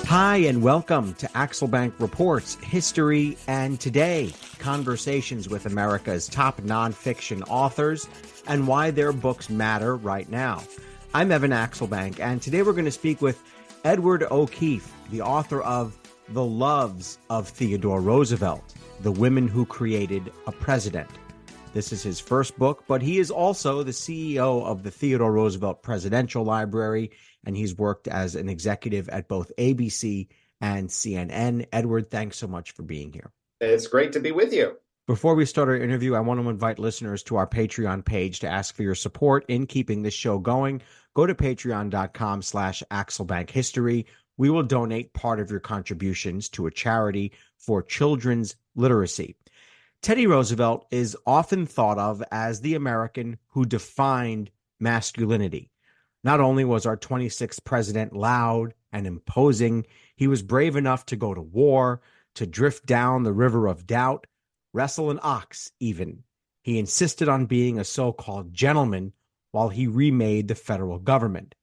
Hi, and welcome to Axelbank Reports History and Today, conversations with America's top nonfiction authors and why their books matter right now. I'm Evan Axelbank, and today we're going to speak with Edward O'Keefe, the author of The Loves of Theodore Roosevelt, The Women Who Created a President. This is his first book, but he is also the CEO of the Theodore Roosevelt Presidential Library, and he's worked as an executive at both ABC and CNN. Edward, thanks so much for being here. It's great to be with you. Before we start our interview, I want to invite listeners to our Patreon page to ask for your support in keeping this show going. Go to patreon.com/AxelbankHistory. We will donate part of your contributions to a charity for children's literacy. Teddy Roosevelt is often thought of as the American who defined masculinity. Not only was our 26th president loud and imposing, he was brave enough to go to war, to drift down the river of doubt, wrestle an ox even. He insisted on being a so-called gentleman while he remade the federal government.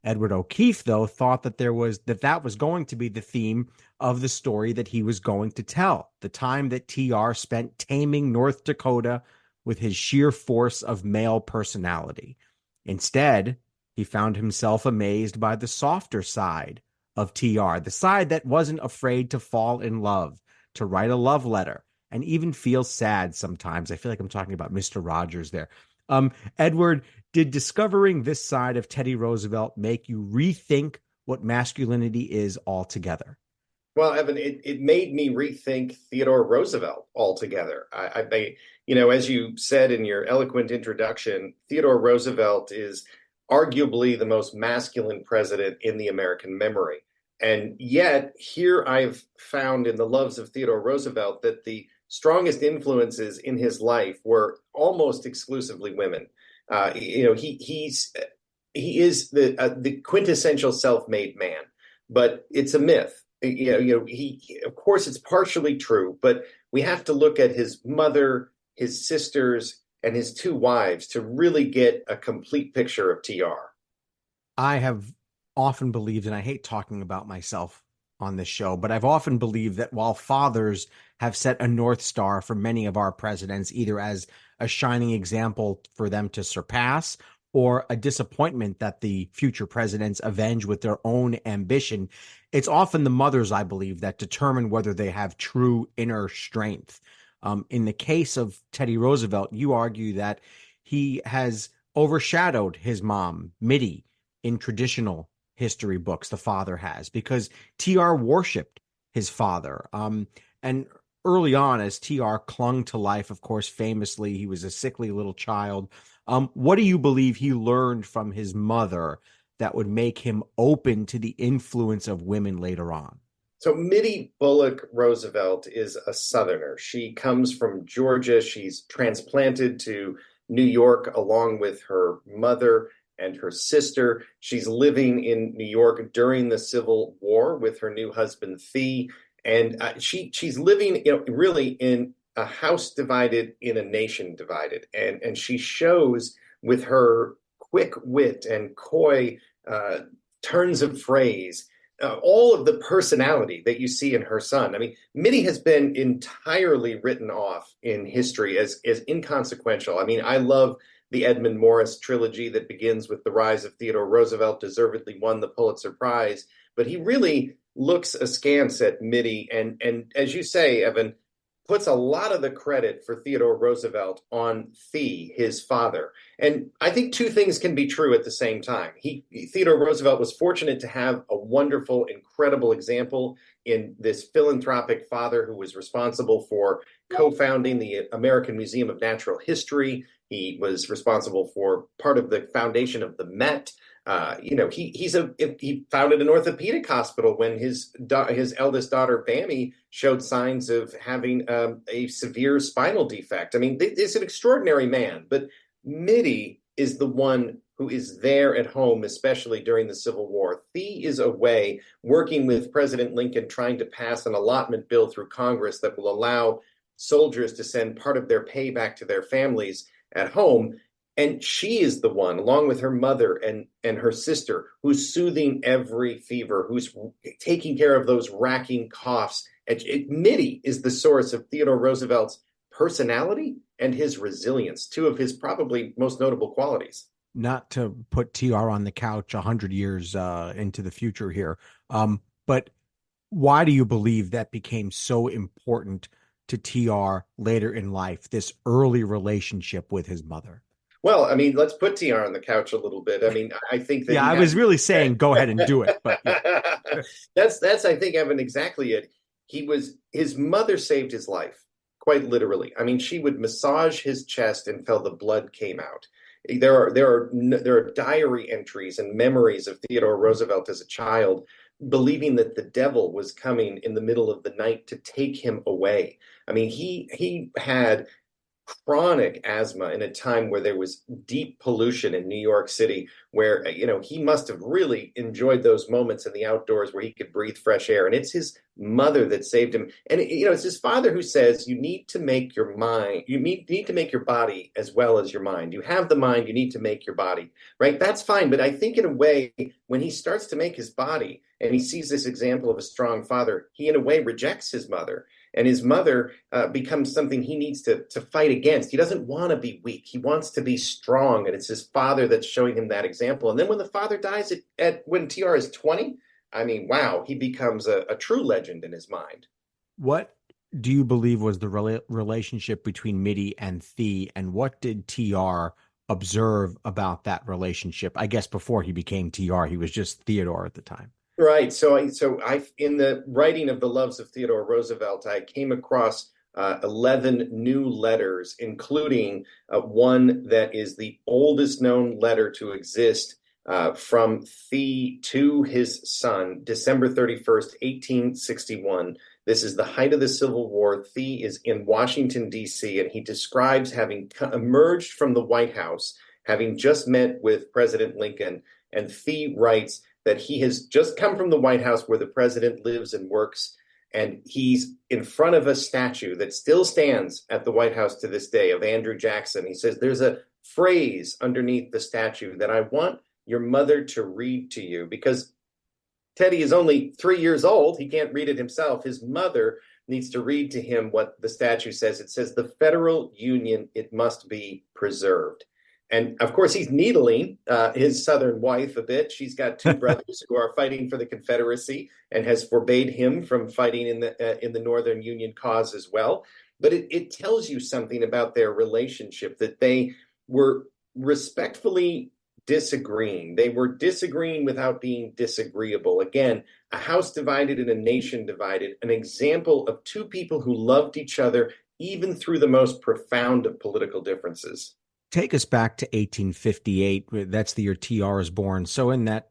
Edward O'Keefe, though, thought that that was going to be the theme of the story that he was going to tell, the time that TR spent taming North Dakota with his sheer force of male personality. Instead, he found himself amazed by the softer side of TR, the side that wasn't afraid to fall in love, to write a love letter, and even feel sad sometimes. I feel like I'm talking about Mr. Rogers there. Edward, did discovering this side of Teddy Roosevelt make you rethink what masculinity is altogether? Well, Evan, it made me rethink Theodore Roosevelt altogether. As you said in your eloquent introduction, Theodore Roosevelt is arguably the most masculine president in the American memory. And yet, here I've found in The Loves of Theodore Roosevelt that the strongest influences in his life were almost exclusively women. He is the quintessential self-made man, but it's a myth. He of course it's partially true, but we have to look at his mother, his sisters, and his two wives to really get a complete picture of TR. I have often believed, and I hate talking about myself on this show, but I've often believed that while fathers have set a North Star for many of our presidents, either as a shining example for them to surpass or a disappointment that the future presidents avenge with their own ambition, it's often the mothers, I believe, that determine whether they have true inner strength. In the case of Teddy Roosevelt, you argue that he has overshadowed his mom, Mitty, in traditional history books, the father has, because TR worshipped his father. And early on, as TR clung to life, of course, famously, he was a sickly little child. What do you believe he learned from his mother that would make him open to the influence of women later on? So Mitty Bullock Roosevelt is a Southerner. She comes from Georgia. She's transplanted to New York along with her mother and her sister. She's living in New York during the Civil War with her new husband, Theo. And she's living, really in a house divided in a nation divided. And she shows with her quick wit and coy turns of phrase all of the personality that you see in her son. I mean, Mitty has been entirely written off in history as inconsequential. I mean, I love the Edmund Morris trilogy that begins with The Rise of Theodore Roosevelt, deservedly won the Pulitzer Prize. But he really looks askance at Mitty and as you say, Evan, puts a lot of the credit for Theodore Roosevelt on his father. And I think two things can be true at the same time. Theodore Roosevelt was fortunate to have a wonderful, incredible example in this philanthropic father who was responsible for co-founding the American Museum of Natural History. He was responsible for part of the foundation of the Met. He founded an orthopedic hospital when his eldest daughter, Bammy, showed signs of having a severe spinal defect. I mean, it's an extraordinary man, but Mitty is the one who is there at home, especially during the Civil War. Theo is away working with President Lincoln, trying to pass an allotment bill through Congress that will allow soldiers to send part of their pay back to their families at home. And she is the one, along with her mother and her sister, who's soothing every fever, who's taking care of those racking coughs. Mitty is the source of Theodore Roosevelt's personality and his resilience, two of his probably most notable qualities. Not to put TR on the couch 100 years into the future here, but why do you believe that became so important to TR later in life, this early relationship with his mother? Well, I mean, let's put TR on the couch a little bit. I mean, I think that Yeah, he I had was really saying go ahead and do it, but yeah. that's I think Evan exactly it. His mother saved his life, quite literally. I mean, she would massage his chest until the blood came out. There are diary entries and memories of Theodore Roosevelt as a child, believing that the devil was coming in the middle of the night to take him away. I mean, he had chronic asthma in a time where there was deep pollution in New York City, where he must have really enjoyed those moments in the outdoors where he could breathe fresh air. And it's his mother that saved him. And it's his father who says you need to make your mind, you need to make your body as well as your mind. You have the mind, you need to make your body, right? That's fine. But I think in a way, when he starts to make his body and he sees this example of a strong father, he in a way rejects his mother, and his mother becomes something he needs to fight against. He doesn't want to be weak. He wants to be strong, and it's his father that's showing him that example. And then when the father dies when TR is 20, I mean, wow, he becomes a true legend in his mind. What do you believe was the relationship between Mitty and Thee, and what did TR observe about that relationship? I guess before he became TR, he was just Theodore at the time. Right. So I, in the writing of the Loves of Theodore Roosevelt, I came across 11 new letters, including one that is the oldest known letter to exist from Thee to his son, December 31st, 1861. This is the height of the Civil War. Thee is in Washington, D.C., and he describes having emerged from the White House, having just met with President Lincoln. And Thee writes that he has just come from the White House where the president lives and works, and he's in front of a statue that still stands at the White House to this day of Andrew Jackson. He says, there's a phrase underneath the statue that I want your mother to read to you, because Teddy is only 3 years old. He can't read it himself. His mother needs to read to him what the statue says. It says, the federal union, it must be preserved. And of course, he's needling his Southern wife a bit. She's got two brothers who are fighting for the Confederacy and has forbade him from fighting in the Northern Union cause as well. But it tells you something about their relationship, that they were respectfully disagreeing. They were disagreeing without being disagreeable. Again, a house divided and a nation divided, an example of two people who loved each other even through the most profound of political differences. Take us back to 1858. That's the year TR is born. So in that,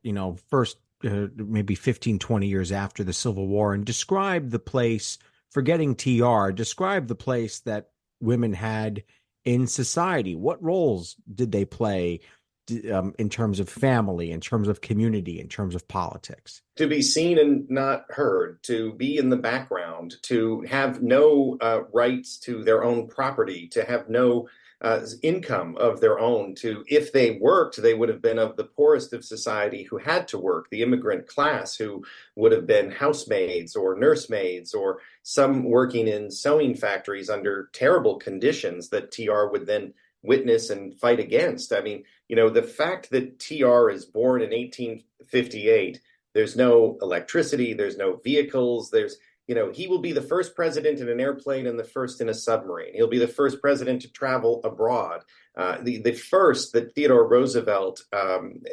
first maybe 15, 20 years after the Civil War, and describe the place, forgetting TR, describe the place that women had in society. What roles did they play in terms of family, in terms of community, in terms of politics? To be seen and not heard, to be in the background, to have no rights to their own property, to have no income of their own. To, if they worked, they would have been of the poorest of society who had to work, the immigrant class, who would have been housemaids or nursemaids, or some working in sewing factories under terrible conditions that TR would then witness and fight against. I mean, the fact that TR is born in 1858, there's no electricity, there's no vehicles, he will be the first president in an airplane and the first in a submarine. He'll be the first president to travel abroad. The first that Theodore Roosevelt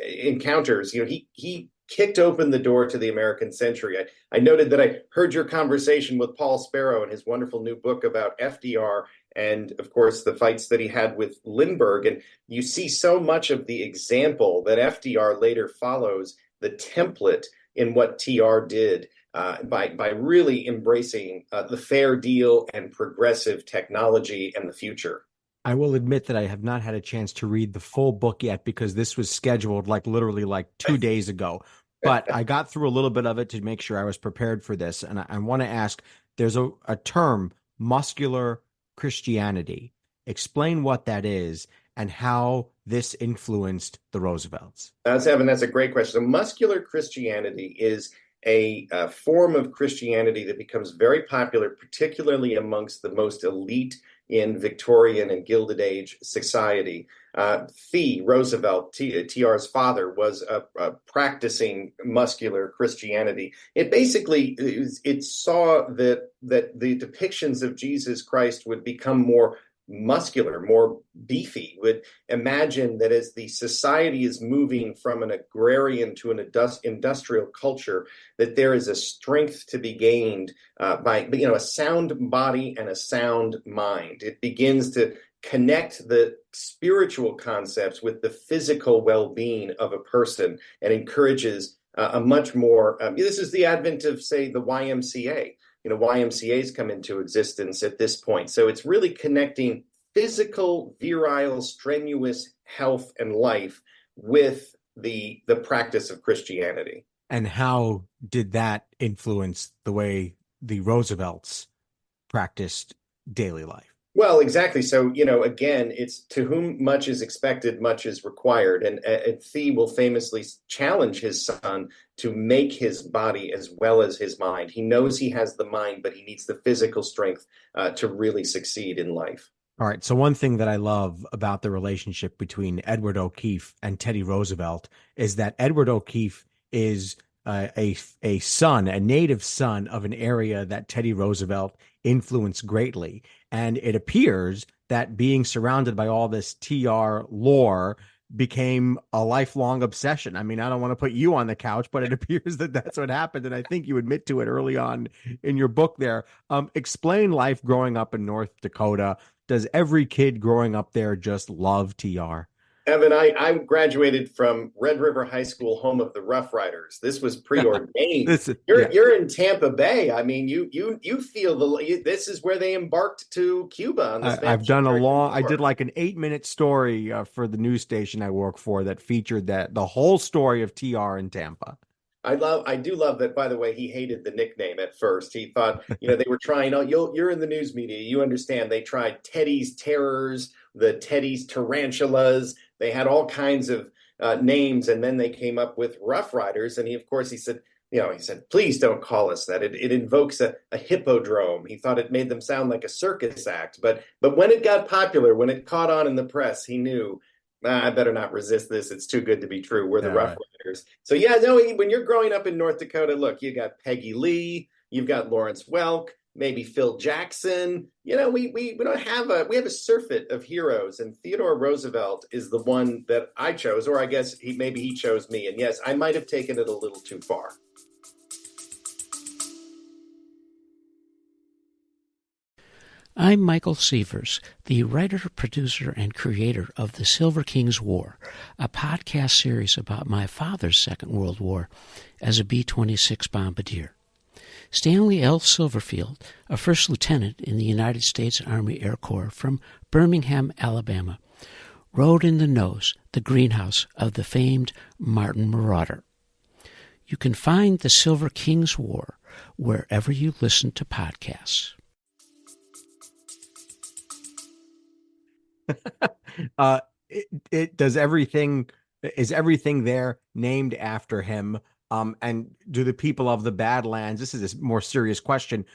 encounters, he kicked open the door to the American century. I noted that I heard your conversation with Paul Sparrow and his wonderful new book about FDR, and of course the fights that he had with Lindbergh. And you see so much of the example that FDR later follows, the template in what TR did. By really embracing the fair deal and progressive technology and the future. I will admit that I have not had a chance to read the full book yet because this was scheduled literally 2 days ago. But I got through a little bit of it to make sure I was prepared for this. And I want to ask, there's a term, muscular Christianity. Explain what that is and how this influenced the Roosevelts? Evan, that's a great question. So muscular Christianity is a form of Christianity that becomes very popular, particularly amongst the most elite in Victorian and Gilded Age society. Theodore Roosevelt, TR's father, was a practicing muscular Christianity. It basically it saw that the depictions of Jesus Christ would become more muscular, more beefy, would imagine that as the society is moving from an agrarian to an industrial culture, that there is a strength to be gained by a sound body and a sound mind. It begins to connect the spiritual concepts with the physical well-being of a person and encourages a much more, this is the advent of, say, the YMCA. YMCA's come into existence at this point. So it's really connecting physical, virile, strenuous health and life with the practice of Christianity. And how did that influence the way the Roosevelts practiced daily life? Well, exactly. So, again, it's to whom much is expected, much is required. And Thee will famously challenge his son to make his body as well as his mind. He knows he has the mind, but he needs the physical strength to really succeed in life. All right. So one thing that I love about the relationship between Edward O'Keefe and Teddy Roosevelt is that Edward O'Keefe is a son, a native son of an area that Teddy Roosevelt influenced greatly. And it appears that being surrounded by all this TR lore became a lifelong obsession. I mean, I don't want to put you on the couch, but it appears that that's what happened. And I think you admit to it early on in your book there. Explain life growing up in North Dakota. Does every kid growing up there just love TR? Evan, I graduated from Red River High School, home of the Rough Riders. This was preordained. You're in Tampa Bay. I mean, you feel this is where they embarked to Cuba on the Spanish I've done War. I did like an 8-minute story for the news station I work for that featured the whole story of TR in Tampa. I do love that, by the way, he hated the nickname at first. He thought, they were trying, you're in the news media, you understand. They tried Teddy's Terrors, the Teddy's Tarantulas. They had all kinds of names, and then they came up with Rough Riders. And he said, please don't call us that. It invokes a hippodrome. He thought it made them sound like a circus act. But when it got popular, when it caught on in the press, he knew, I better not resist this. It's too good to be true. We're the Rough Riders. So when you're growing up in North Dakota, look, you got Peggy Lee, you've got Lawrence Welk, maybe Phil Jackson. We don't have we have a surfeit of heroes, and Theodore Roosevelt is the one that I chose, or I guess he chose me. And yes, I might have taken it a little too far. I'm Michael Sievers, the writer, producer, and creator of The Silver King's War, a podcast series about my father's Second World War as a B-26 bombardier. Stanley L. Silverfield, a first lieutenant in the United States Army Air Corps from Birmingham, Alabama, rode in the nose, the greenhouse of the famed Martin Marauder. You can find The Silver King's War wherever you listen to podcasts. Is everything there named after him? And do the people of the Badlands, this is a more serious question,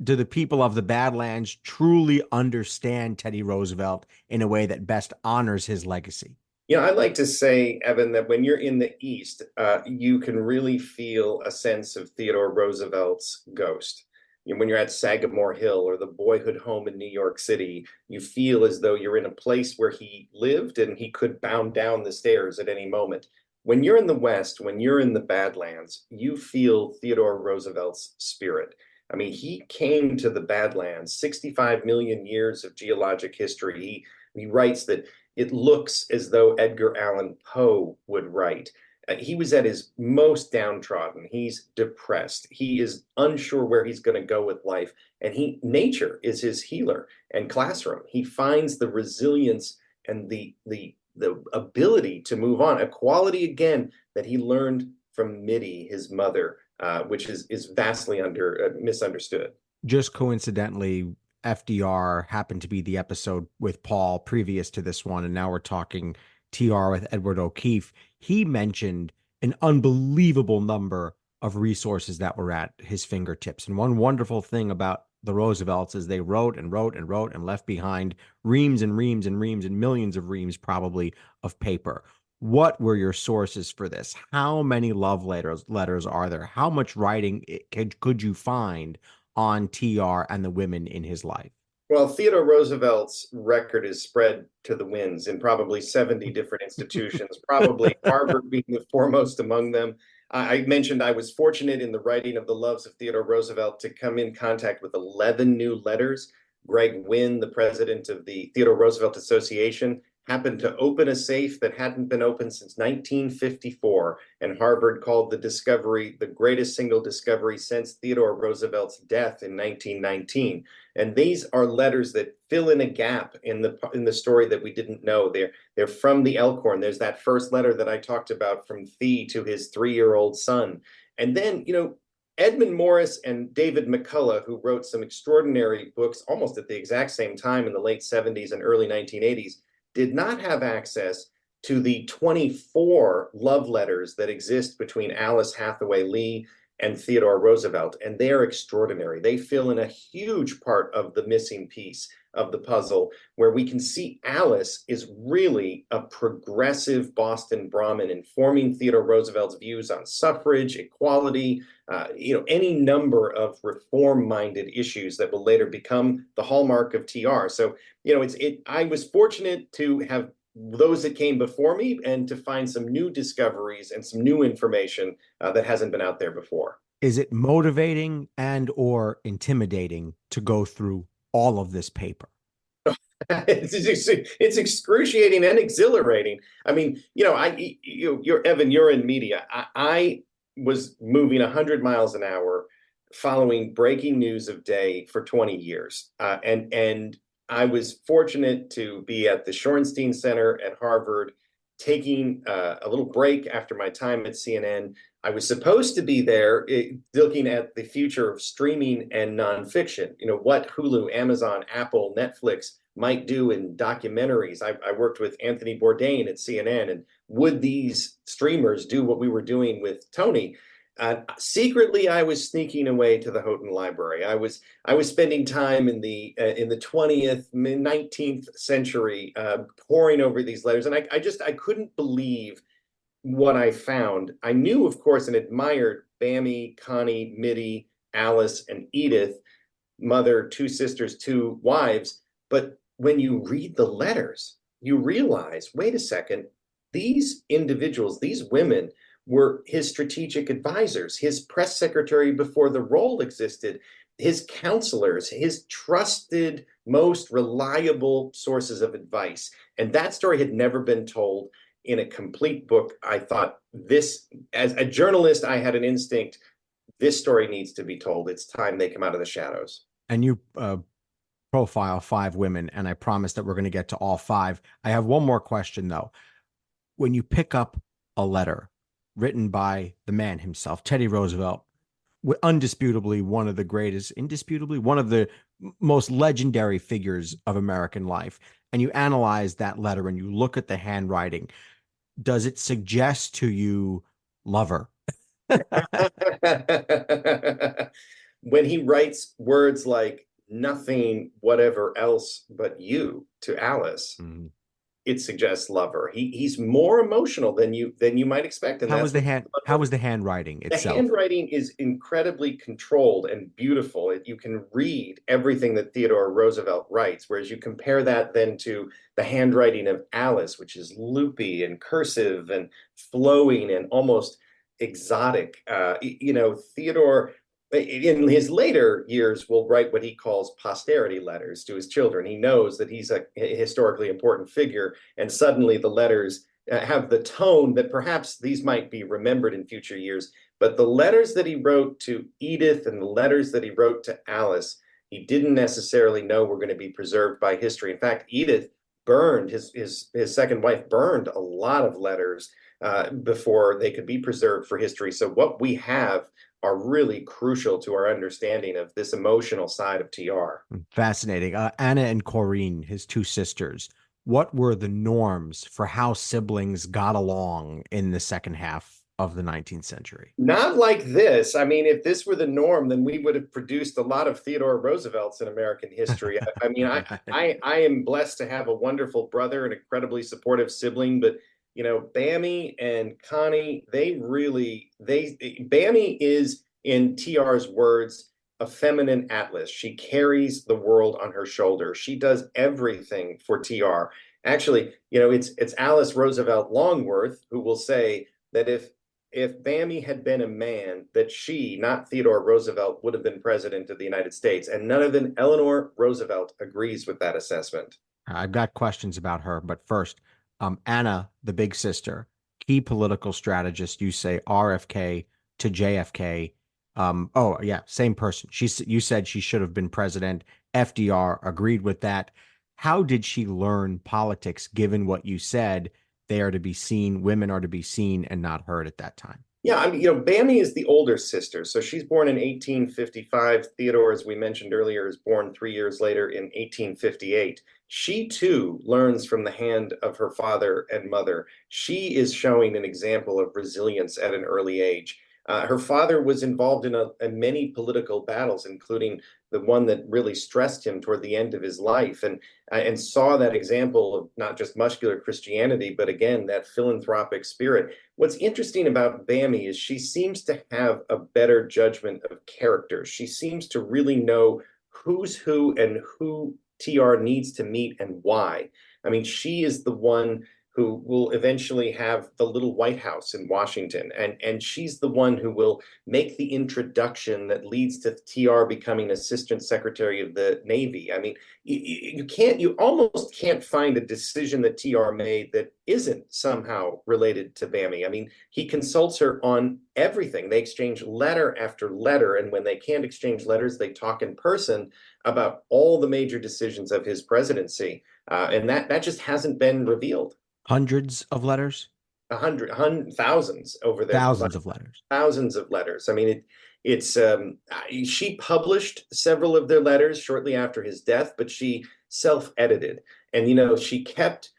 do the people of the Badlands truly understand Teddy Roosevelt in a way that best honors his legacy? I'd like to say, Evan, that when you're in the East, you can really feel a sense of Theodore Roosevelt's ghost. When you're at Sagamore Hill or the boyhood home in New York City, you feel as though you're in a place where he lived and he could bound down the stairs at any moment. When you're in the West, when you're in the Badlands, you feel Theodore Roosevelt's spirit. I mean, he came to the Badlands, 65 million years of geologic history. He writes that it looks as though Edgar Allan Poe would write. He was at his most downtrodden. He's depressed. He is unsure where he's going to go with life. And nature is his healer and classroom. He finds the resilience and the ability to move on, a quality, again, that he learned from Mittie, his mother, which is vastly misunderstood. Just coincidentally, FDR happened to be the episode with Paul previous to this one, and now we're talking TR with Edward O'Keefe, he mentioned an unbelievable number of resources that were at his fingertips. And one wonderful thing about the Roosevelts is they wrote and wrote and wrote and left behind reams and reams and reams and millions of reams, probably, of paper. What were your sources for this? How many love letters are there? How much writing could you find on TR and the women in his life? Well, Theodore Roosevelt's record is spread to the winds in probably 70 different institutions, probably Harvard being the foremost among them. I mentioned I was fortunate in the writing of the Loves of Theodore Roosevelt to come in contact with 11 new letters. Greg Wynn, the president of the Theodore Roosevelt Association, happened to open a safe that hadn't been opened since 1954, and Harvard called the discovery the greatest single discovery since Theodore Roosevelt's death in 1919. And these are letters that fill in a gap in the story that we didn't know. They're from the Elkhorn. There's that first letter that I talked about from Thee to his 3-year-old son. And then, Edmund Morris and David McCullough, who wrote some extraordinary books almost at the exact same time in the late 70s and early 1980s, did not have access to the 24 love letters that exist between Alice Hathaway Lee and Theodore Roosevelt, and they're extraordinary. They fill in a huge part of the missing piece of the puzzle, where we can see Alice is really a progressive Boston Brahmin, informing Theodore Roosevelt's views on suffrage, equality, any number of reform-minded issues that will later become the hallmark of TR. So, I was fortunate to have those that came before me and to find some new discoveries and some new information that hasn't been out there before. Is it motivating and or intimidating to go through all of this paper? It's excruciating and exhilarating. I mean, you're Evan, you're in media. I was moving 100 miles an hour, following breaking news of day for 20 years. And I was fortunate to be at the Shorenstein Center at Harvard, taking a little break after my time at CNN. I was supposed to be there looking at the future of streaming and nonfiction, what Hulu, Amazon, Apple, Netflix might do in documentaries. I worked with Anthony Bourdain at CNN, and would these streamers do what we were doing with Tony? Secretly, I was sneaking away to the Houghton Library. I was spending time in the 20th, 19th century, poring over these letters, and I couldn't believe what I found. I knew, of course, and admired Bammy, Connie, Mitty, Alice, and Edith, mother, 2 sisters, 2 wives. But when you read the letters, you realize, wait a second, these individuals, these women, were his strategic advisors, his press secretary before the role existed, his counselors, his trusted, most reliable sources of advice. And that story had never been told in a complete book. I thought, this, as a journalist, I had an instinct, this story needs to be told. It's time they come out of the shadows. And you profile 5 women, and I promise that we're going to get to all 5. I have one more question, though. When you pick up a letter written by the man himself, Teddy Roosevelt, indisputably one of the most legendary figures of American life, and you analyze that letter and you look at the handwriting, does it suggest to you lover? When he writes words like nothing, whatever else but you to Alice, it suggests lover. He's more emotional than you might expect. And how was the handwriting itself? The handwriting is incredibly controlled and beautiful. You can read everything that Theodore Roosevelt writes, whereas you compare that then to the handwriting of Alice, which is loopy and cursive and flowing and almost exotic. Theodore, in his later years, will write what he calls posterity letters to his children. He knows that he's a historically important figure, and suddenly the letters have the tone that perhaps these might be remembered in future years. But the letters that he wrote to Edith and the letters that he wrote to Alice, he didn't necessarily know were going to be preserved by history. In fact, Edith burned, his second wife burned a lot of letters before they could be preserved for history. So what we have are really crucial to our understanding of this emotional side of TR. Fascinating. Anna and Corinne, his 2 sisters, what were the norms for how siblings got along in the second half of the 19th century? Not like this. I mean, if this were the norm, then we would have produced a lot of Theodore Roosevelts in American history. I mean, I am blessed to have a wonderful brother, an incredibly supportive sibling, but Bammy and Connie, Bammy is, in TR's words, a feminine atlas. She carries the world on her shoulder. She does everything for TR. Actually, it's Alice Roosevelt Longworth who will say that if Bammy had been a man, that she, not Theodore Roosevelt, would have been president of the United States. And none other than Eleanor Roosevelt agrees with that assessment. I've got questions about her, but first, Anna, the big sister, key political strategist, you say RFK to JFK. Oh yeah, same person. You said she should have been president. FDR agreed with that. How did she learn politics, given what you said? They are to be seen, women are to be seen and not heard at that time. Yeah, I mean, Bammy is the older sister. So she's born in 1855. Theodore, as we mentioned earlier, is born 3 years later in 1858. She too learns from the hand of her father and mother. She is showing an example of resilience at an early age. Her father was involved in many political battles, including the one that really stressed him toward the end of his life, and saw that example of not just muscular Christianity, but again, that philanthropic spirit. What's interesting about Bammy is she seems to have a better judgment of characters. She seems to really know who's who and who TR needs to meet and why. I mean, she is the one who will eventually have the little White House in Washington. And she's the one who will make the introduction that leads to TR becoming Assistant Secretary of the Navy. I mean, you almost can't find a decision that TR made that isn't somehow related to Bammy. I mean, he consults her on everything. They exchange letter after letter. And when they can't exchange letters, they talk in person about all the major decisions of his presidency. And that just hasn't been revealed. Hundreds of letters? Thousands over there. Thousands of letters. Thousands of letters. I mean, she published several of their letters shortly after his death, but she self-edited. And, she kept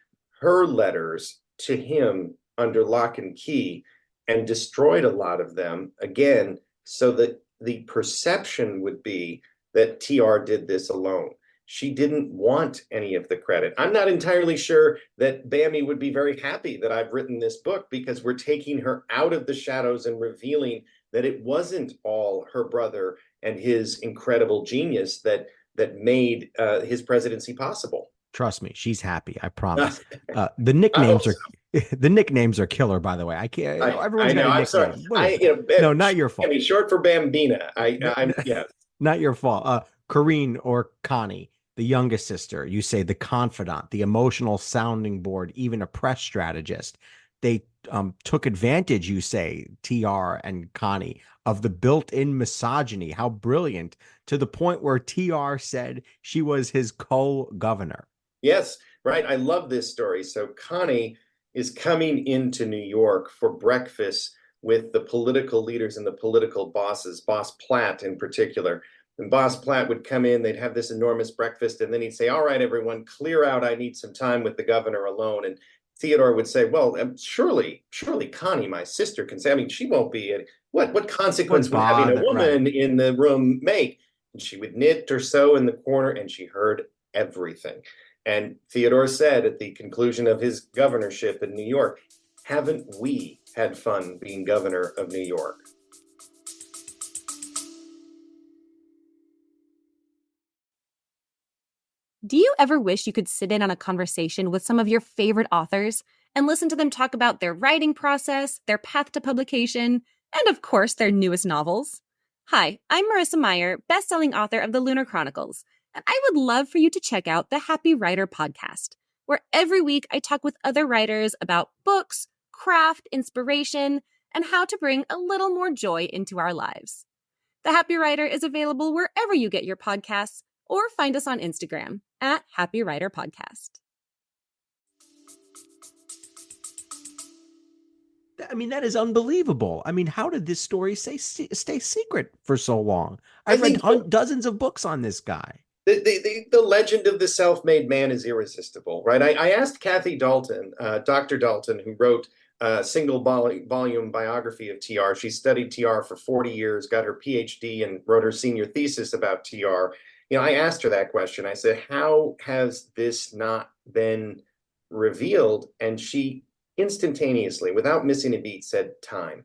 her letters to him under lock and key and destroyed a lot of them, again, so that the perception would be that TR did this alone. She didn't want any of the credit. I'm not entirely sure that Bammy would be very happy that I've written this book, because we're taking her out of the shadows and revealing that it wasn't all her brother and his incredible genius that made his presidency possible. Trust me, she's happy. I promise. The nicknames are the nicknames are killer, by the way. I can't. Everyone's got a nickname. I'm sorry. No, not your fault. I mean, short for Bambina. I'm yeah. Not your fault. Corrine or Connie, the youngest sister, you say the confidant, the emotional sounding board, even a press strategist. They took advantage, you say, TR and Connie, of the built-in misogyny. How brilliant, to the point where TR said she was his co-governor. Yes, right. I love this story. So Connie is coming into New York for breakfast with the political leaders and the political bosses, Boss Platt in particular. And Boss Platt would come in, they'd have this enormous breakfast, and then he'd say, "All right, everyone, clear out. I need some time with the governor alone." And Theodore would say, "Well, surely Connie, my sister, can say, I mean, she won't be, what consequence would having a woman in the room make?" And she would knit or sew in the corner, and she heard everything. And Theodore said at the conclusion of his governorship in New York, "Haven't we had fun being governor of New York?" Do you ever wish you could sit in on a conversation with some of your favorite authors and listen to them talk about their writing process, their path to publication, and of course, their newest novels? Hi, I'm Marissa Meyer, best-selling author of The Lunar Chronicles, and I would love for you to check out the Happy Writer podcast, where every week I talk with other writers about books, craft, inspiration, and how to bring a little more joy into our lives. The Happy Writer is available wherever you get your podcasts, or find us on Instagram at Happy Writer Podcast. I mean, that is unbelievable. I mean, how did this story stay secret for so long? I've read dozens of books on this guy. The legend of the self-made man is irresistible, right? I asked Kathy Dalton, Dr. Dalton, who wrote a single volume biography of TR. She studied TR for 40 years, got her PhD, and wrote her senior thesis about TR. I asked her that question. I said, how has this not been revealed? And she instantaneously, without missing a beat, said, time.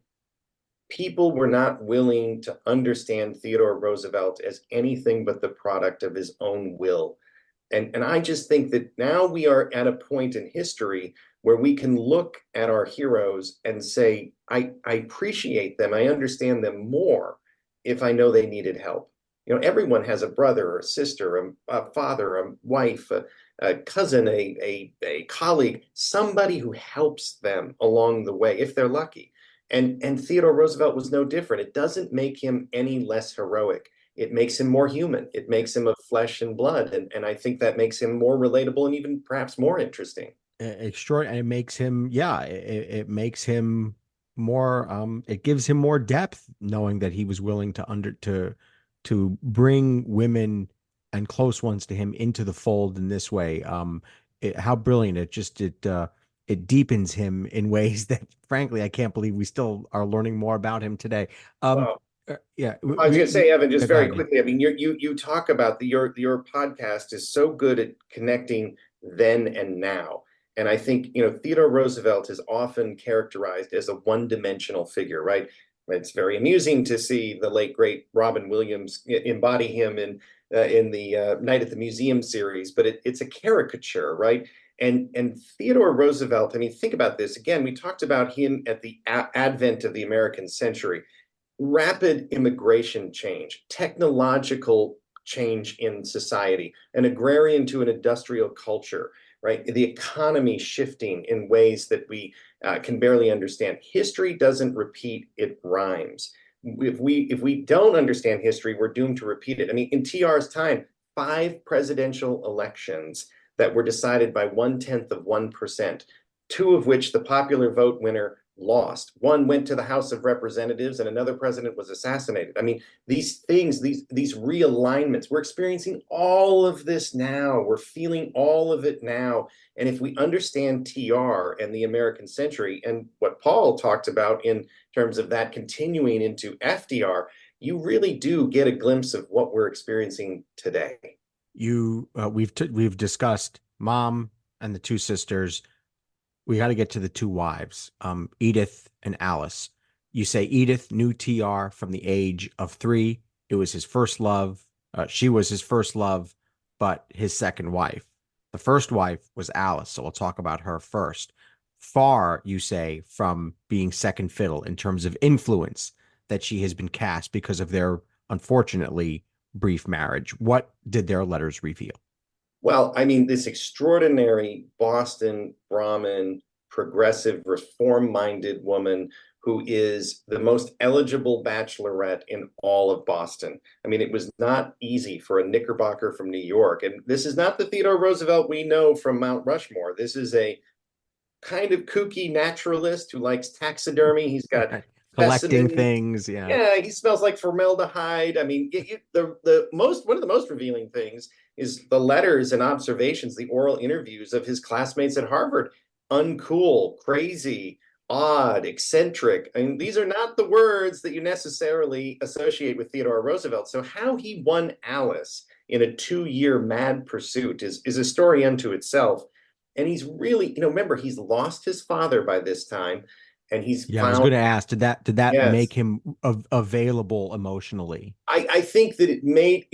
People were not willing to understand Theodore Roosevelt as anything but the product of his own will. And I just think that now we are at a point in history where we can look at our heroes and say, I appreciate them, I understand them more if I know they needed help. Everyone has a brother or a sister, a father, a wife, a cousin, a colleague, somebody who helps them along the way, if they're lucky. And Theodore Roosevelt was no different. It doesn't make him any less heroic. It makes him more human. It makes him of flesh and blood. And I think that makes him more relatable and even perhaps more interesting. Extraordinary. It makes him, yeah, it makes him more, it gives him more depth knowing that he was willing to bring women and close ones to him into the fold in this way. How brilliant. It deepens him in ways that, frankly, I can't believe we still are learning more about him today. Well, Yeah, I was going to say, Evan, just go very ahead. quickly. I mean, you talk about your podcast is so good at connecting then and now, and I think Theodore Roosevelt is often characterized as a one-dimensional figure, right? It's very amusing to see the late great Robin Williams embody him in the Night at the Museum series, but it's a caricature, right? And Theodore Roosevelt. I mean, think about this again. We talked about him at the advent of the American century. Rapid immigration change, technological change in society, an agrarian to an industrial culture, right? The economy shifting in ways that we can barely understand. History doesn't repeat, it rhymes. If we don't understand history, we're doomed to repeat it. I mean, in TR's time, 5 presidential elections that were decided by 1/10 of 1%, 2 of which the popular vote winner lost. One went to the House of Representatives and another president was assassinated. I mean, these things, these realignments, we're experiencing all of this now. We're feeling all of it now. And if we understand TR and the American century and what Paul talked about in terms of that continuing into FDR, you really do get a glimpse of what we're experiencing today. We've discussed mom and the 2 sisters. We got to get to the 2 wives, Edith and Alice. You say Edith knew TR from the age of 3. It was his first love. She was his first love, but his second wife. The first wife was Alice, so we'll talk about her first. Far, you say, from being second fiddle in terms of influence that she has been cast because of their, unfortunately, brief marriage. What did their letters reveal? Well, I mean, this extraordinary Boston Brahmin, progressive, reform-minded woman who is the most eligible bachelorette in all of Boston. I mean, it was not easy for a Knickerbocker from New York. And this is not the Theodore Roosevelt we know from Mount Rushmore. This is a kind of kooky naturalist who likes taxidermy. He's got collecting things. Yeah, he smells like formaldehyde. I mean, one of the most revealing things is the letters and observations, the oral interviews of his classmates at Harvard. Uncool, crazy, odd, eccentric. I mean, these are not the words that you necessarily associate with Theodore Roosevelt. So how he won Alice in a 2-year mad pursuit is a story unto itself. And he's really, remember, he's lost his father by this time. And he's I was going to ask, did that Yes. make him available emotionally? I think that it made,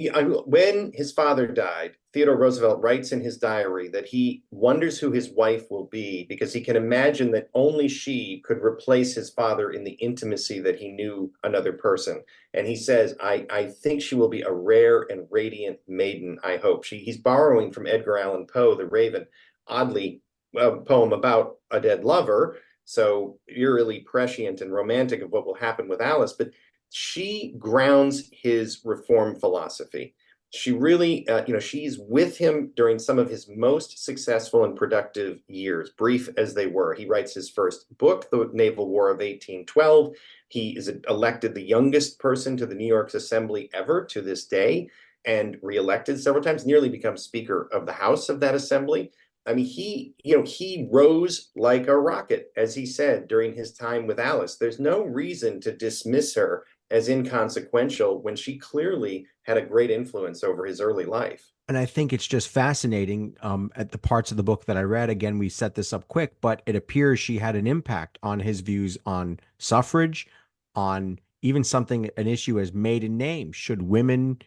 when his father died, Theodore Roosevelt writes in his diary that he wonders who his wife will be because he can imagine that only she could replace his father in the intimacy that he knew another person. And he says, I think she will be a rare and radiant maiden, I hope. He's borrowing from Edgar Allan Poe, The Raven, oddly, a poem about a dead lover. So eerily prescient and romantic of what will happen with Alice, but she grounds his reform philosophy. She really, she's with him during some of his most successful and productive years, brief as they were. He writes his first book, The Naval War of 1812. He is elected the youngest person to the New York's Assembly ever to this day. and reelected several times, nearly becomes Speaker of the House of that assembly. I mean, he rose like a rocket, as he said during his time with Alice. There's no reason to dismiss her as inconsequential when she clearly had a great influence over his early life. And I think it's just fascinating at the parts of the book that I read. Again, we set this up quick, but it appears she had an impact on his views on suffrage, on even something, an issue as maiden name. Should women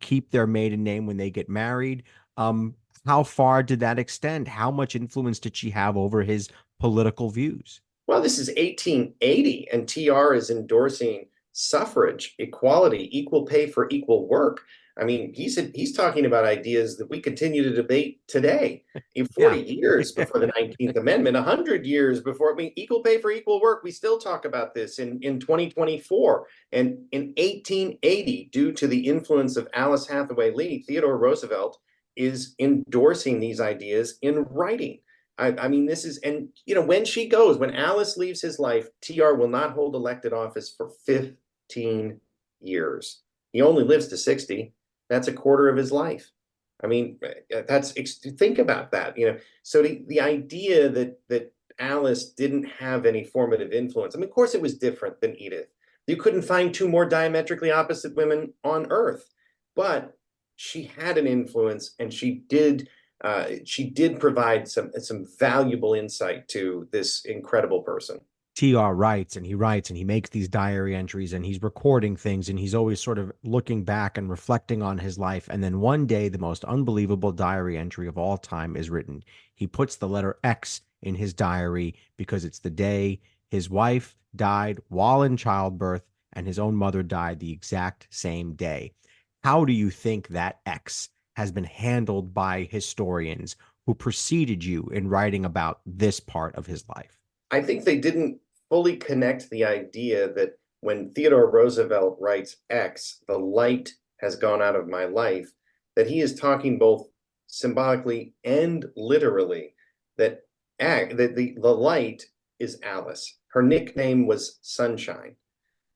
keep their maiden name when they get married? How far did that extend? How much influence did she have over his political views? Well, this is 1880, and TR is endorsing suffrage, equality, equal pay for equal work. I mean, he's talking about ideas that we continue to debate today. In 40 Yeah. years before the 19th Amendment, 100 years before, I mean, equal pay for equal work, we still talk about this in 2024. And in 1880, due to the influence of Alice Hathaway Lee, Theodore Roosevelt is endorsing these ideas in writing. I mean, this is, and when Alice leaves his life, TR will not hold elected office for 15 years. He only lives to 60. That's a quarter of his life. I mean, think about that. So the idea that Alice didn't have any formative influence. I mean, of course, it was different than Edith. You couldn't find two more diametrically opposite women on Earth, but she had an influence, and she did provide some valuable insight to this incredible person. TR writes and he makes these diary entries and he's recording things and he's always sort of looking back and reflecting on his life. And then one day, the most unbelievable diary entry of all time is written. He puts the letter X in his diary because it's the day his wife died while in childbirth and his own mother died the exact same day. How do you think that X has been handled by historians who preceded you in writing about this part of his life? I think they didn't fully connect the idea that when Theodore Roosevelt writes X, the light has gone out of my life, that he is talking both symbolically and literally, that the light is Alice. Her nickname was Sunshine.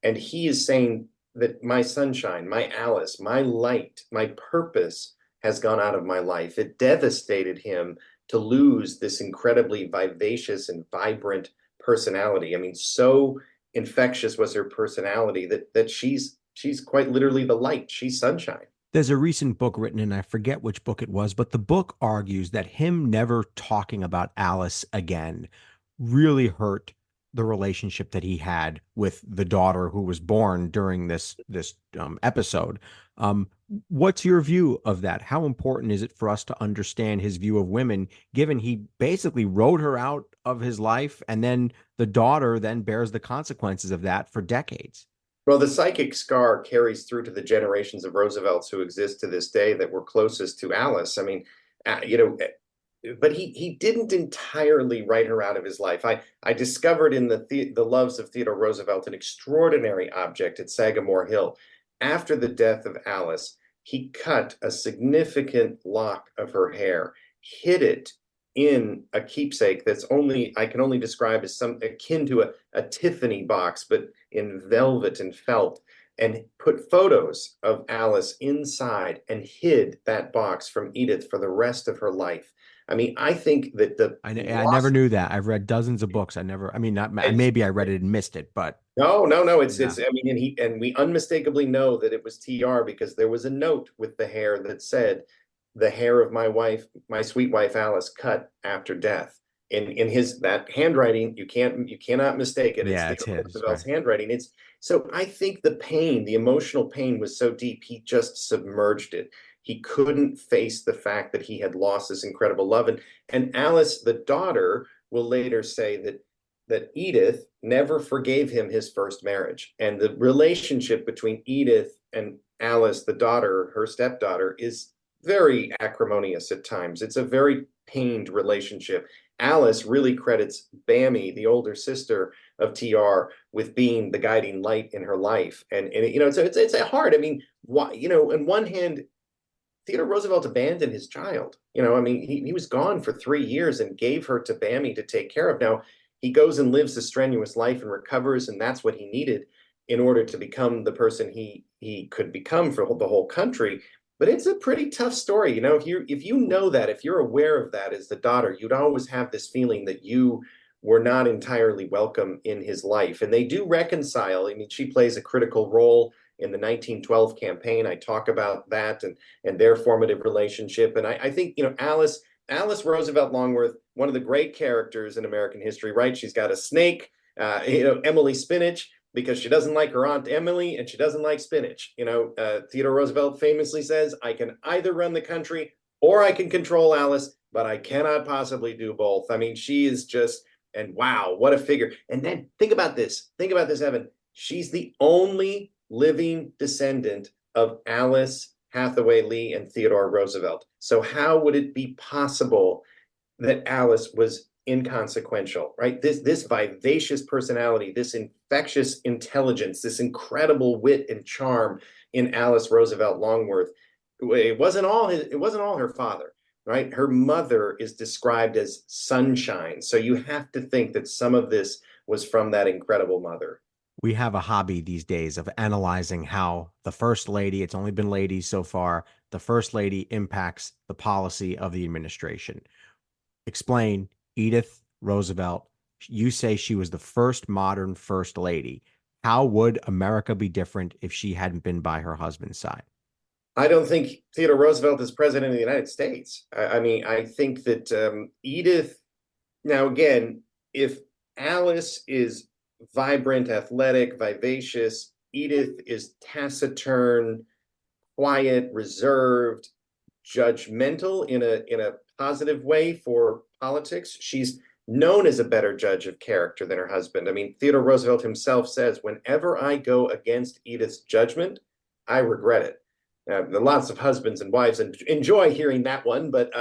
And he is saying that my sunshine, my Alice, my light, my purpose has gone out of my life. It devastated him to lose this incredibly vivacious and vibrant personality. I mean, so infectious was her personality that she's quite literally the light. She's sunshine. There's a recent book written, and I forget which book it was, but the book argues that him never talking about Alice again really hurt the relationship that he had with the daughter who was born during this episode. What's your view of that? How important is it for us to understand his view of women, given he basically wrote her out of his life, and then the daughter then bears the consequences of that for decades? Well, the psychic scar carries through to the generations of Roosevelts who exist to this day that were closest to Alice. I mean, but he didn't entirely write her out of his life. I discovered in the Loves of Theodore Roosevelt an extraordinary object at Sagamore Hill. After the death of Alice, he cut a significant lock of her hair, hid it in a keepsake I can only describe as some akin to a Tiffany box, but in velvet and felt, and put photos of Alice inside and hid that box from Edith for the rest of her life. I mean, I think that I never knew that. I've read dozens of books. Maybe I read it and missed it, but no. It's I mean, and we unmistakably know that it was TR because there was a note with the hair that said, "The hair of my wife, my sweet wife Alice, cut after death." In that handwriting, you cannot mistake it. Yeah, it's his, Roosevelt's right. handwriting. So I think the emotional pain was so deep, he just submerged it. He couldn't face the fact that he had lost this incredible love. And Alice, the daughter, will later say that Edith never forgave him his first marriage. And the relationship between Edith and Alice, the daughter, her stepdaughter, is very acrimonious at times. It's a very pained relationship. Alice really credits Bammy, the older sister of TR, with being the guiding light in her life. And so it's hard. I mean, on one hand, Theodore Roosevelt abandoned his child. I mean, he was gone for 3 years and gave her to Bammy to take care of. Now, he goes and lives a strenuous life and recovers, and that's what he needed. in order to become the person he could become for the whole country. But it's a pretty tough story. You know, if you know that, if you're aware of that as the daughter, you'd always have this feeling that you were not entirely welcome in his life. And they do reconcile. I mean, she plays a critical role in the 1912 campaign. I talk about that and their formative relationship. And I think, you know, Alice Roosevelt Longworth, one of the great characters in American history, right? She's got a snake, you know, Emily Spinach, because she doesn't like her Aunt Emily and she doesn't like spinach. You know, Theodore Roosevelt famously says, I can either run the country or I can control Alice, but I cannot possibly do both. I mean, she is just, and wow, what a figure. And then think about this, Evan. She's the only living descendant of Alice Hathaway Lee and Theodore Roosevelt. So how would it be possible that Alice was inconsequential, right? This vivacious personality, this infectious intelligence, this incredible wit and charm in Alice Roosevelt Longworth. It wasn't all her father, right? Her mother is described as sunshine. So you have to think that some of this was from that incredible mother. We have a hobby these days of analyzing how the first lady, it's only been ladies so far, the first lady impacts the policy of the administration. Explain, Edith Roosevelt, you say she was the first modern first lady. How would America be different if she hadn't been by her husband's side? I don't think Theodore Roosevelt is president of the United States. I mean, I think that Edith, now again, if Alice is vibrant, athletic, vivacious, Edith is taciturn, quiet, reserved, judgmental in a positive way for politics. She's known as a better judge of character than her husband. I mean, Theodore Roosevelt himself says, whenever I go against Edith's judgment, I regret it. Lots of husbands and wives enjoy hearing that one, but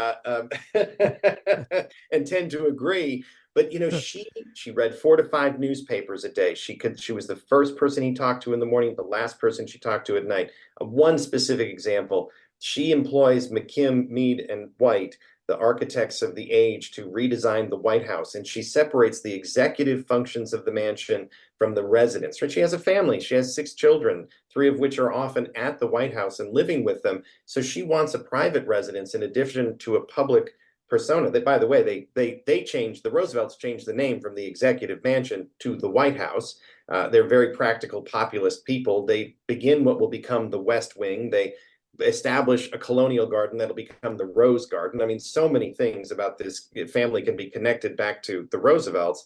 and tend to agree. But you know, she read 4 to 5 newspapers a day. She was the first person he talked to in the morning, the last person she talked to at night. One specific example: she employs McKim, Mead, and White, the architects of the age, to redesign the White House, and she separates the executive functions of the mansion from the residence. Right? She has a family. She has 6 children, 3 of which are often at the White House and living with them. So she wants a private residence in addition to a public persona. That, by the way, the Roosevelts changed the name from the executive mansion to the White House. They're very practical, populist people. They begin what will become the West Wing. They establish a colonial garden that'll become the Rose Garden. I mean, so many things about this family can be connected back to the Roosevelts.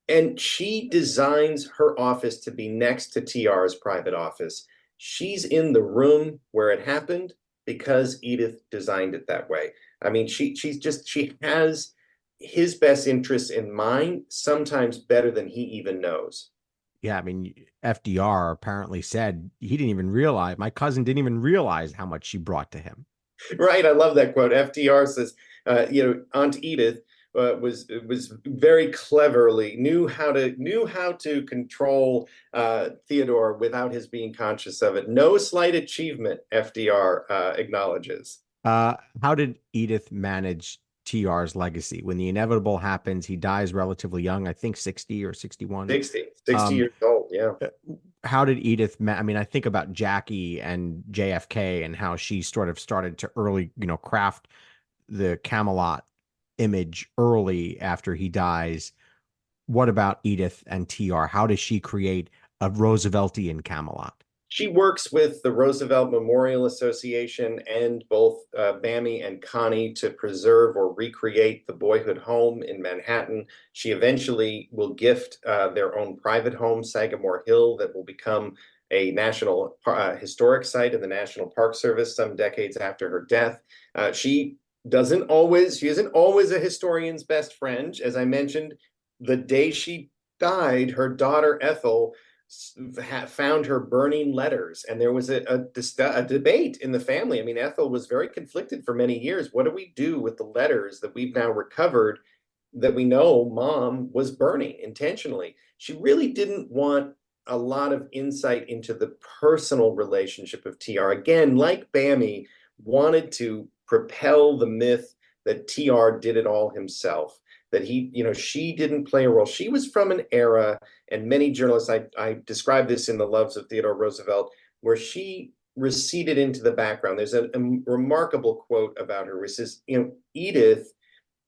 And she designs her office to be next to TR's private office. She's in the room where it happened because Edith designed it that way. I mean, she has his best interests in mind, sometimes better than he even knows. Yeah, I mean, FDR apparently said he didn't even realize, my cousin didn't even realize how much she brought to him. Right. I love that quote. FDR says, you know, Aunt Edith was very cleverly knew how to control Theodore without his being conscious of it. No slight achievement, FDR acknowledges. How did Edith manage TR's legacy? When the inevitable happens, he dies relatively young, I think 60 or 61. 60 years old, yeah. How did Edith, I mean, I think about Jackie and JFK and how she sort of started to early, you know, craft the Camelot image early after he dies. What about Edith and TR? How does she create a Rooseveltian Camelot? She works with the Roosevelt Memorial Association and both Bammy and Connie to preserve or recreate the boyhood home in Manhattan. She eventually will gift their own private home, Sagamore Hill, that will become a national historic site in the National Park Service some decades after her death. She isn't always a historian's best friend. As I mentioned, the day she died, her daughter Ethel found her burning letters, and there was a debate in the family. I mean, Ethel was very conflicted for many years. What do we do with the letters that we've now recovered that we know Mom was burning intentionally? She really didn't want a lot of insight into the personal relationship of TR. Again, like Bammy, wanted to propel the myth that TR did it all himself, that she didn't play a role. She was from an era, and many journalists, I describe this in The Loves of Theodore Roosevelt, where she receded into the background. There's a remarkable quote about her, which says, Edith,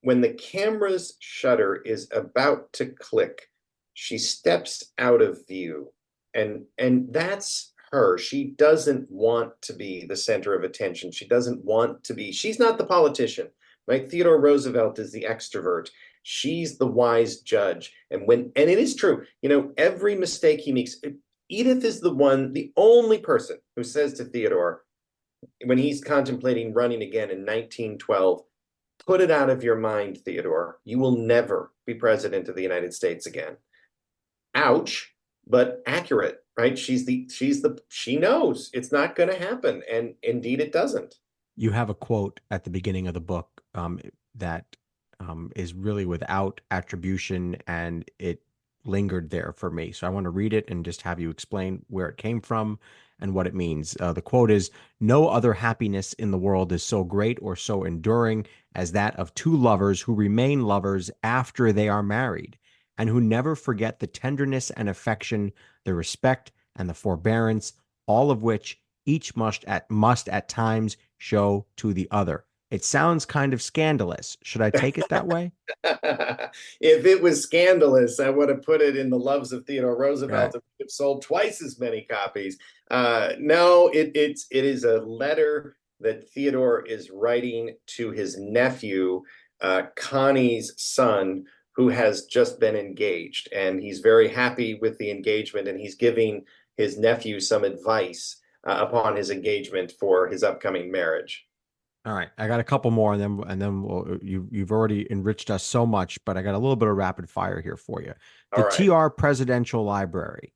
when the camera's shutter is about to click, she steps out of view. And that's her. She doesn't want to be the center of attention. She doesn't want to be, she's not the politician, right? Theodore Roosevelt is the extrovert. She's the wise judge. And it is true, every mistake he makes, Edith is the only person who says to Theodore, when he's contemplating running again in 1912, put it out of your mind, Theodore. You will never be president of the United States again. Ouch, but accurate, right? She knows it's not going to happen. And indeed it doesn't. You have a quote at the beginning of the book that is really without attribution, and it lingered there for me. So I want to read it and just have you explain where it came from and what it means. The quote is, "No other happiness in the world is so great or so enduring as that of two lovers who remain lovers after they are married, and who never forget the tenderness and affection, the respect and the forbearance, all of which each must at times show to the other." It sounds kind of scandalous. Should I take it that way? If it was scandalous, I would have put it in The Loves of Theodore Roosevelt. Right. It would have sold twice as many copies. No, it is a letter that Theodore is writing to his nephew, Connie's son, who has just been engaged. And he's very happy with the engagement, and he's giving his nephew some advice upon his engagement for his upcoming marriage. All right, I got a couple more, and then you've already enriched us so much, but I got a little bit of rapid fire here for you. The All right. TR Presidential Library.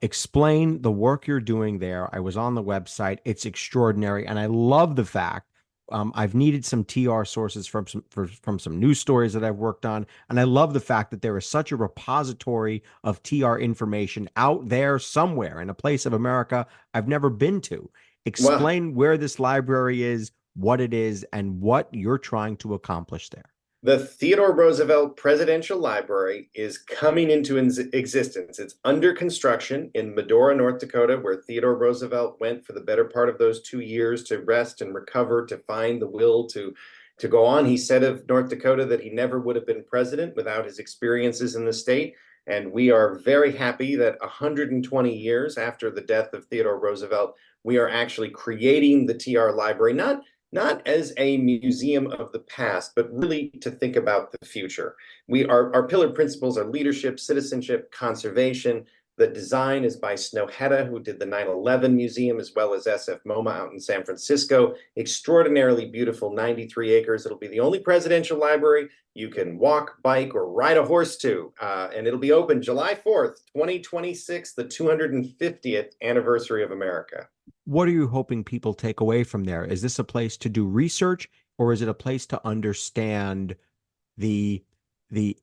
Explain the work you're doing there. I was on the website. It's extraordinary, and I love the fact I've needed some TR sources from some news stories that I've worked on, and I love the fact that there is such a repository of TR information out there somewhere in a place of America I've never been to. Explain where this library is, what it is, and what you're trying to accomplish there. The Theodore Roosevelt Presidential Library is coming into existence. It's under construction in Medora, North Dakota, where Theodore Roosevelt went for the better part of those 2 years to rest and recover, to find the will to go on. He said of North Dakota that he never would have been president without his experiences in the state. And we are very happy that 120 years after the death of Theodore Roosevelt, we are actually creating the TR Library, not as a museum of the past, but really to think about the future. Our pillar principles are leadership, citizenship, conservation. The design is by Snowhetta, who did the 9/11 Museum, as well as SF MoMA out in San Francisco. Extraordinarily beautiful, 93 acres. It'll be the only presidential library you can walk, bike, or ride a horse to. And it'll be open July 4th, 2026, the 250th anniversary of America. What are you hoping people take away from there? Is this a place to do research, or is it a place to understand the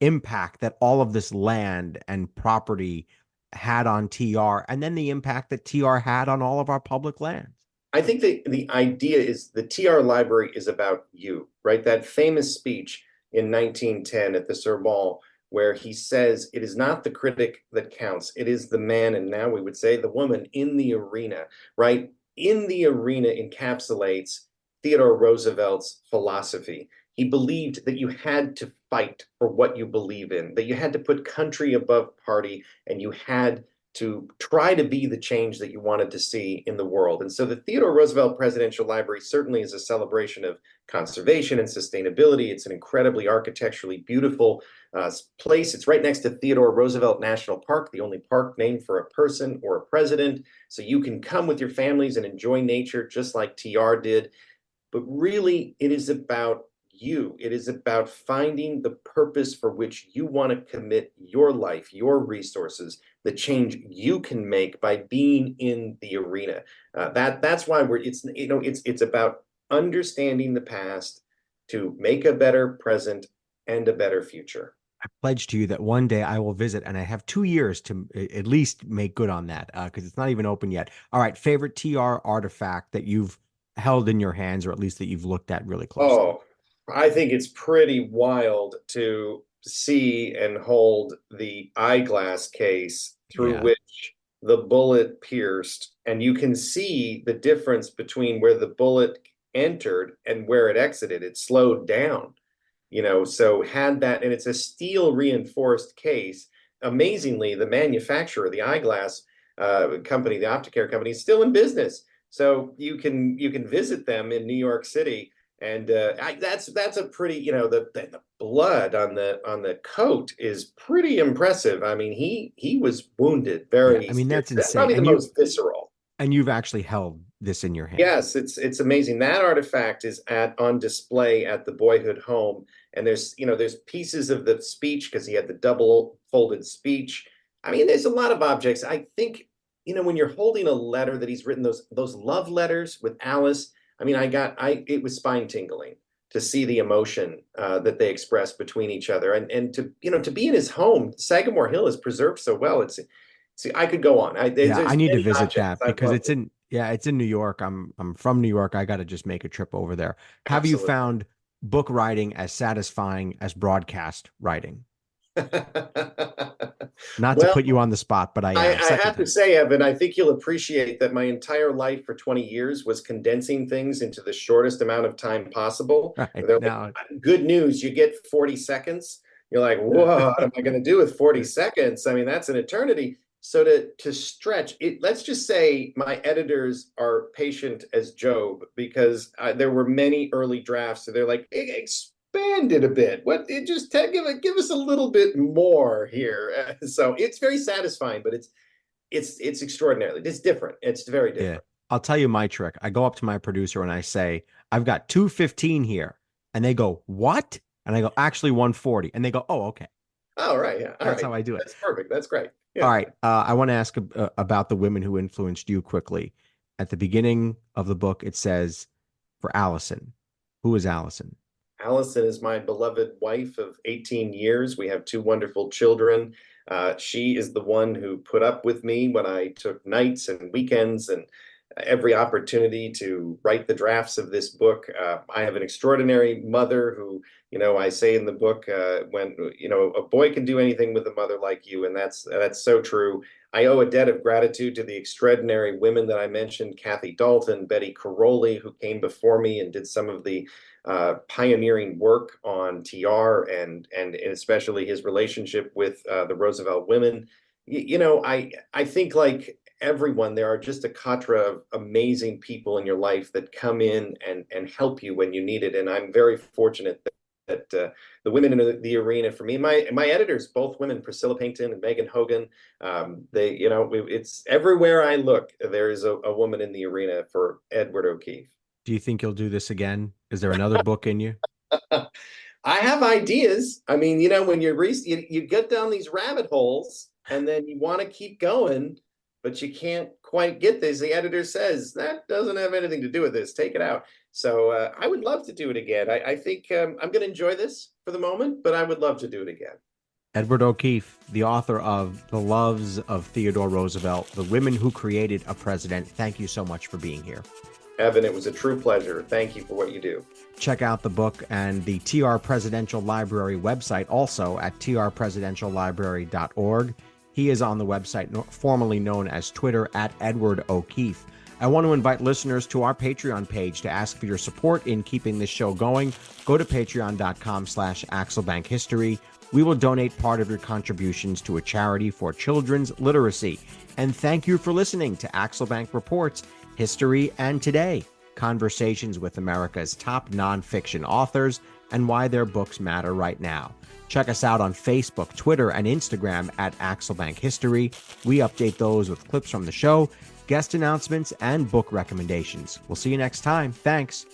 impact that all of this land and property had on TR, and then the impact that TR had on all of our public lands? I think the idea is the TR Library is about you, right? That famous speech in 1910 at the Sorbonne, where he says, it is not the critic that counts, it is the man, and now we would say the woman, in the arena, right? In the arena encapsulates Theodore Roosevelt's philosophy. He believed that you had to fight for what you believe in, that you had to put country above party, and you had to try to be the change that you wanted to see in the world. And so the Theodore Roosevelt Presidential Library certainly is a celebration of conservation and sustainability. It's an incredibly architecturally beautiful place. It's right next to Theodore Roosevelt National Park, the only park named for a person or a president. So you can come with your families and enjoy nature just like TR did. But really, it is about you. It is about finding the purpose for which you want to commit your life, your resources, the change you can make by being in the arena. That's why it's about understanding the past to make a better present and a better future. I pledge to you that one day I will visit, and I have 2 years to at least make good on that, because it's not even open yet. All right, favorite TR artifact that you've held in your hands, or at least that you've looked at really closely? I think it's pretty wild to see and hold the eyeglass case through Yeah. which the bullet pierced, and you can see the difference between where the bullet entered and where it exited. It slowed down, so had that, and it's a steel reinforced case. Amazingly, the manufacturer, the eyeglass company, the Opticare company, is still in business. So you can visit them in New York City, and that's a pretty, the blood on the coat is pretty impressive. I mean, he was wounded Yeah. very I mean, that's seriously. That's insane. probably the most visceral. And you've actually held this in your hand. Yes, it's amazing. That artifact is on display at the Boyhood Home, and there's pieces of the speech because he had the double folded speech. I mean, there's a lot of objects. I think, when you're holding a letter that he's written, those love letters with Alice. I mean, it was spine tingling to see the emotion that they express between each other, and to be in his home. Sagamore Hill is preserved so well. See, I could go on. Yeah, There's I need to many visit objects that I'd because love to. it's in New York. I'm from New York. I got to just make a trip over there. Have you Absolutely. found book writing as satisfying as broadcast writing? Not to Well, put you on the spot, but I I, am. I Second have to time. say, Evan, I think you'll appreciate that my entire life for 20 years was condensing things into the shortest amount of time possible. Right They're now. like, good news, you get 40 seconds. You're like, whoa, what am I going to do with 40 seconds? I mean, that's an eternity. So to stretch it, let's just say my editors are patient as Job, because there were many early drafts. So they're like, expand it a bit. Give us a little bit more here. So it's very satisfying, but it's extraordinarily, it's different. It's very Yeah. different. I'll tell you my trick. I go up to my producer and I say, I've got 215 here. And they go, what? And I go, actually 140. And they go, oh, okay. All right. Yeah. All That's right. how I do it. That's perfect. That's great. All Yeah. right. I want to ask about the women who influenced you quickly. At the beginning of the book, it says for Allison. Who is Allison? Allison is my beloved wife of 18 years. We have two wonderful children. She is the one who put up with me when I took nights and weekends and every opportunity to write the drafts of this book. I have an extraordinary mother who, I say in the book, when, a boy can do anything with a mother like you, and that's so true. I owe a debt of gratitude to the extraordinary women that I mentioned, Kathy Dalton, Betty Caroli, who came before me and did some of the pioneering work on TR and especially his relationship with the Roosevelt women. I think, like everyone, there are just a cadre of amazing people in your life that come in and help you when you need it. And I'm very fortunate that the women in the arena for me, my editors, both women, Priscilla Payton and Megan Hogan, it's everywhere I look, there is a woman in the arena for Edward O'Keefe. Do you think you'll do this again? Is there another book in you? I have ideas. I mean, when you get down these rabbit holes and then you want to keep going, but you can't quite get this. The editor says that doesn't have anything to do with this. Take it out. So I would love to do it again. I think I'm going to enjoy this for the moment, but I would love to do it again. Edward O'Keefe, the author of The Loves of Theodore Roosevelt, The Women Who Created a President. Thank you so much for being here. Evan, it was a true pleasure. Thank you for what you do. Check out the book and the TR Presidential Library website also at trpresidentiallibrary.org. He is on the website formerly known as Twitter at Edward O'Keefe. I want to invite listeners to our Patreon page to ask for your support in keeping this show going. Go to patreon.com/AxelBankHistory. We will donate part of your contributions to a charity for children's literacy. And thank you for listening to Axelbank Reports, History and Today, conversations with America's top nonfiction authors and why their books matter right now. Check us out on Facebook, Twitter, and Instagram at Axelbank History. We update those with clips from the show, guest announcements, and book recommendations. We'll see you next time. Thanks.